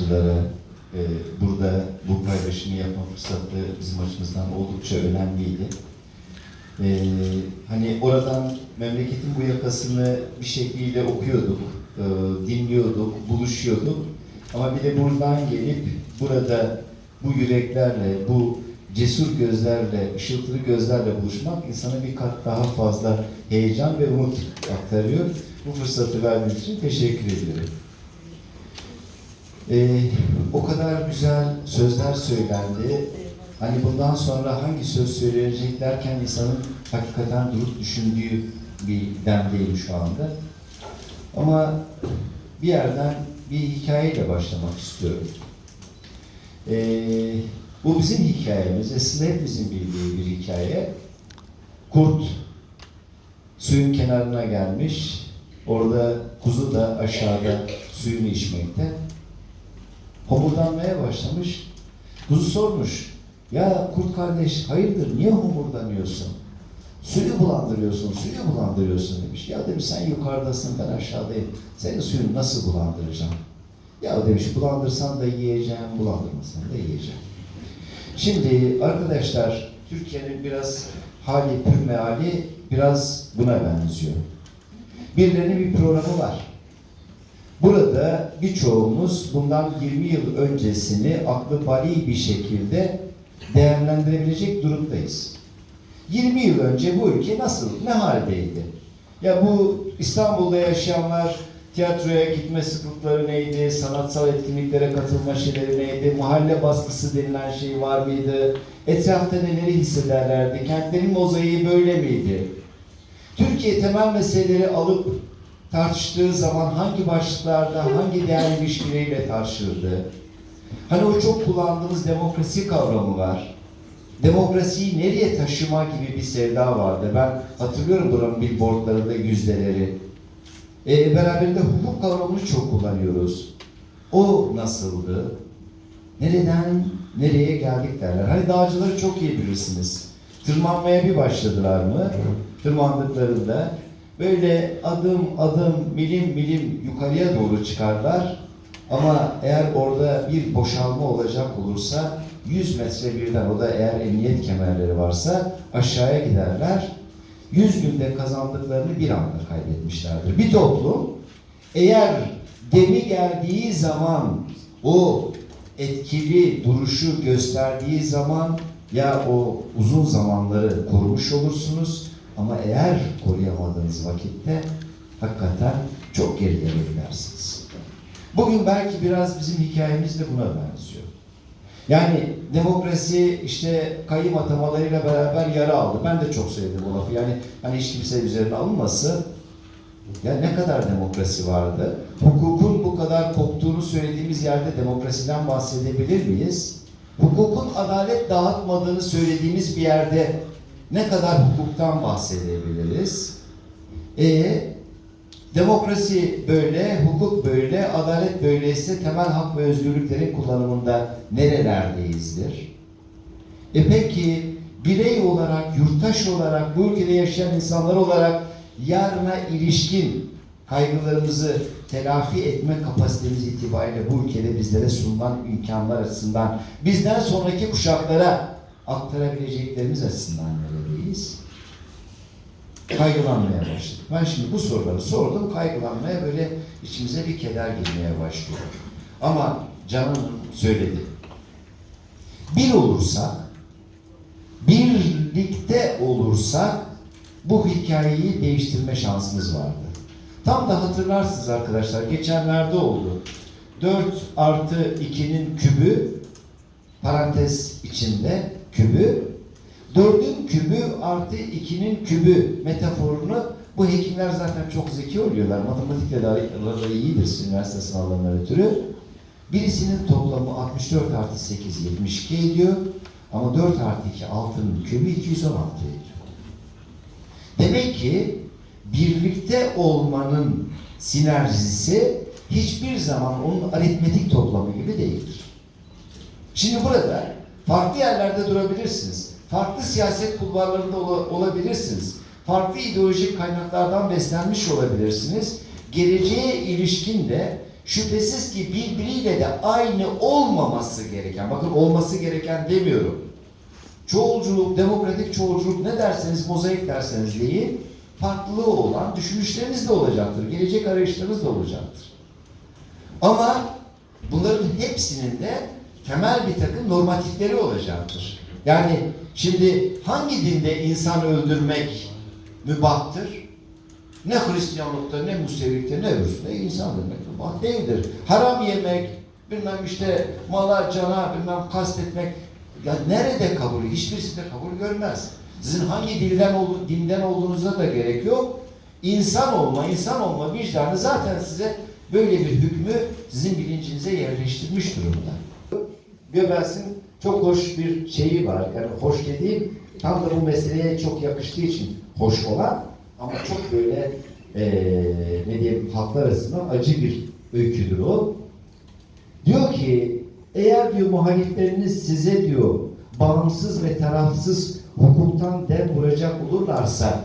sanatçılara burada bu paylaşımı yapma fırsatı bizim açımızdan oldukça önemliydi. Hani oradan memleketin bu yakasını bir şekliyle okuyorduk, dinliyorduk, buluşuyorduk. Ama bir de buradan gelip burada bu yüreklerle, bu cesur gözlerle, ışıltılı gözlerle buluşmak insana bir kat daha fazla heyecan ve umut aktarıyor. Bu fırsatı verdiğiniz için teşekkür ediyorum. O kadar güzel sözler söylendi. Hani bundan sonra hangi söz söyleyecek derken insanın hakikaten durup düşündüğü bir demdeyim şu anda. Ama bir yerden bir hikayeyle başlamak istiyorum. Bu bizim hikayemiz, aslında hepimizin bildiği bir hikaye. Kurt suyun kenarına gelmiş, orada kuzu da aşağıda suyunu içmekte. Homurdanmaya başlamış. Kuzu sormuş, ya kurt kardeş hayırdır, niye homurdanıyorsun? Suyu bulandırıyorsun demiş. Ya demiş, sen yukarıdasın, ben aşağıdayım. Senin suyunu nasıl bulandıracağım? Ya demiş, bulandırsan da yiyeceğim, bulandırmasan da yiyeceğim. Şimdi arkadaşlar, Türkiye'nin biraz hali pür meali biraz buna benziyor. Birilerinin bir programı var. Burada birçoğumuz bundan 20 yıl öncesini aklı bali bir şekilde değerlendirebilecek durumdayız. 20 yıl önce bu ülke nasıl, ne haldeydi? Ya bu İstanbul'da yaşayanlar tiyatroya gitme sıklıkları neydi? Sanatsal etkinliklere katılma şeyleri neydi? Mahalle baskısı denilen şey var mıydı? Etrafta neleri hissederlerdi? Kentlerin mozaiği böyle miydi? Türkiye temel meseleleri alıp tartıştığı zaman hangi başlıklarda, hangi değer ilişkileriyle tartışıldı? Hani o çok kullandığımız demokrasi kavramı var. Demokrasiyi nereye taşıma gibi bir sevda vardı. Ben hatırlıyorum buranın billboardlarında yüzdeleri. Beraberinde hukuk kavramını çok kullanıyoruz. O nasıldı? Nereden nereye geldik derler. Hani dağcıları çok iyi bilirsiniz. Tırmanmaya bir başladılar mı? Tırmandıklarında böyle adım adım, milim milim yukarıya doğru çıkarlar. Ama eğer orada bir boşalma olacak olursa 100 metre birden, o da eğer emniyet kemerleri varsa aşağıya giderler. 100 günde kazandıklarını bir anda kaybetmişlerdir. Bir toplum eğer demi geldiği zaman, o etkili duruşu gösterdiği zaman ya o uzun zamanları korumuş olursunuz, ama eğer koruyamadığınız vakitte hakikaten çok gerilere gidersiniz. Bugün belki biraz bizim hikayemiz de buna benziyor. Yani demokrasi işte kayyım atamalarıyla beraber yara aldı. Ben de çok sevdim bu lafı. Yani hani hiç kimse üzerine alınmasın. Ya ne kadar demokrasi vardı? Hukukun bu kadar koptuğunu söylediğimiz yerde demokrasiden bahsedebilir miyiz? Hukukun adalet dağıtmadığını söylediğimiz bir yerde ne kadar hukuktan bahsedebiliriz? Demokrasi böyle, hukuk böyle, adalet böyleyse temel hak ve özgürlüklerin kullanımında nerelerdeyizdir? Peki birey olarak, yurttaş olarak, bu ülkede yaşayan insanlar olarak yarına ilişkin kaygılarımızı telafi etme kapasitemiz itibariyle bu ülkede bizlere sunulan imkanlar açısından, bizden sonraki kuşaklara aktarabileceklerimiz açısından neredeyiz? Kaygılanmaya başladık. Ben şimdi bu soruları sordum, kaygılanmaya, böyle içimize bir keder girmeye başlıyor. Ama Can'ın söyledi. Bir olursak, birlikte olursak bu hikayeyi değiştirme şansımız vardı. Tam da hatırlarsınız arkadaşlar, geçenlerde oldu. 4 artı 2'nin kübü, parantez içinde kübü, 4'ün kübü artı 2'nin kübü metaforunu, bu hekimler zaten çok zeki oluyorlar. Matematikle de araları iyidir üniversite sınavlarından ötürü. Birisinin toplamı 64 artı 8 72 ediyor. Ama 4 artı 2 6'nın kübü 216 ediyor. Demek ki birlikte olmanın sinerjisi hiçbir zaman onun aritmetik toplamı gibi değildir. Şimdi burada farklı yerlerde durabilirsiniz. Farklı siyaset kulvarlarında olabilirsiniz. Farklı ideolojik kaynaklardan beslenmiş olabilirsiniz. Geleceğe ilişkin de şüphesiz ki birbiriyle de aynı olmaması gereken, bakın olması gereken demiyorum. Çoğulculuk, demokratik çoğulculuk ne derseniz, mozaik derseniz deyin, farklı olan düşünüşleriniz de olacaktır, gelecek arayışlarınız da olacaktır. Ama bunların hepsinin de temel bir takım normatifleri olacaktır. Yani şimdi hangi dinde insan öldürmek mübahtır? Ne Hristiyanlıkta, ne Musevilikte, ne öbürsünde insan öldürmek mübah değildir. Haram yemek, bilmem işte mala, cana, bilmem kastetmek, ya nerede kabul? Hiçbirisi de kabul görmez. Sizin hangi dinden olduğunuza da gerek yok. İnsan olma vicdanı zaten size böyle bir hükmü sizin bilincinize yerleştirmiş durumda. Goebbels'in çok hoş bir şeyi var. Yani hoş dediğim tam da bu meseleye çok yakıştığı için hoş olan ama çok böyle ne diyeyim halklar arasında acı bir öyküdür o. Diyor ki eğer diyor muhalifleriniz size diyor bağımsız ve tarafsız hukuktan dem vuracak olurlarsa,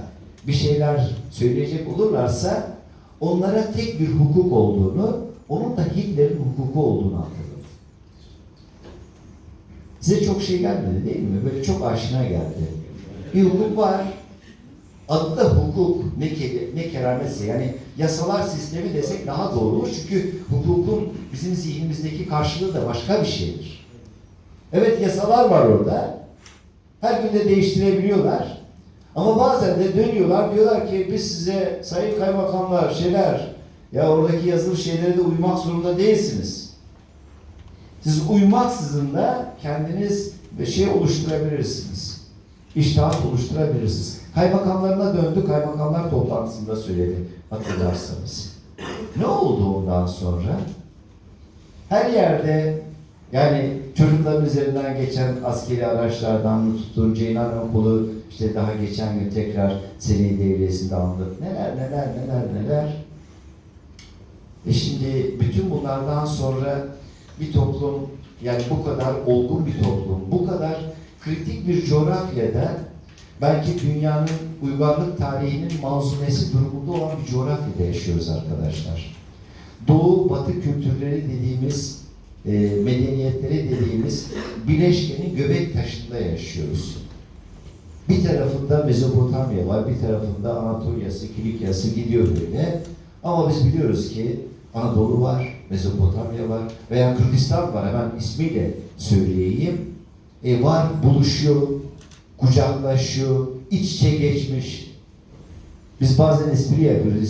bir şeyler söyleyecek olurlarsa onlara tek bir hukuk olduğunu, onun da Hitler'in hukuku olduğunu hatırlatın. Size çok şey gelmedi değil mi? Böyle çok aşina geldi. Bir hukuk var. Adı da hukuk. Ne kerametse. Yani yasalar sistemi desek daha doğru olur. Çünkü hukukun bizim zihnimizdeki karşılığı da başka bir şeydir. Evet yasalar var orada. Her gün de değiştirebiliyorlar. Ama bazen de dönüyorlar. Diyorlar ki biz size sayın kaymakamlar ya oradaki yazılı şeylere de uymak zorunda değilsiniz. Siz uymaksızın da kendiniz bir şey oluşturabilirsiniz. İştahat oluşturabilirsiniz. Kaymakamlarına döndü, kaymakamlar toplantısında söyledi hatırlarsanız. Ne oldu ondan sonra? Her yerde yani çocukların üzerinden geçen askeri araçlardan tutun, Ceylan Okulu işte daha geçen gün tekrar seri devriyesinde anladık. Neler. Şimdi bütün bunlardan sonra bir toplum, yani bu kadar olgun bir toplum, bu kadar kritik bir coğrafyada belki dünyanın uygarlık tarihinin malzumesi durumunda olan bir coğrafyada yaşıyoruz arkadaşlar. Doğu, batı kültürleri dediğimiz, medeniyetleri dediğimiz bileşkenin göbek taşında yaşıyoruz. Bir tarafında Mezopotamya var, bir tarafında Anatolia'sı, Kilikya'sı gidiyor böyle. Ama biz biliyoruz ki Anadolu var, Mezopotamya var veya Kürdistan var, hemen ismiyle söyleyeyim. Var, buluşuyor, kucaklaşıyor, iç içe geçmiş. Biz bazen espri yapıyoruz.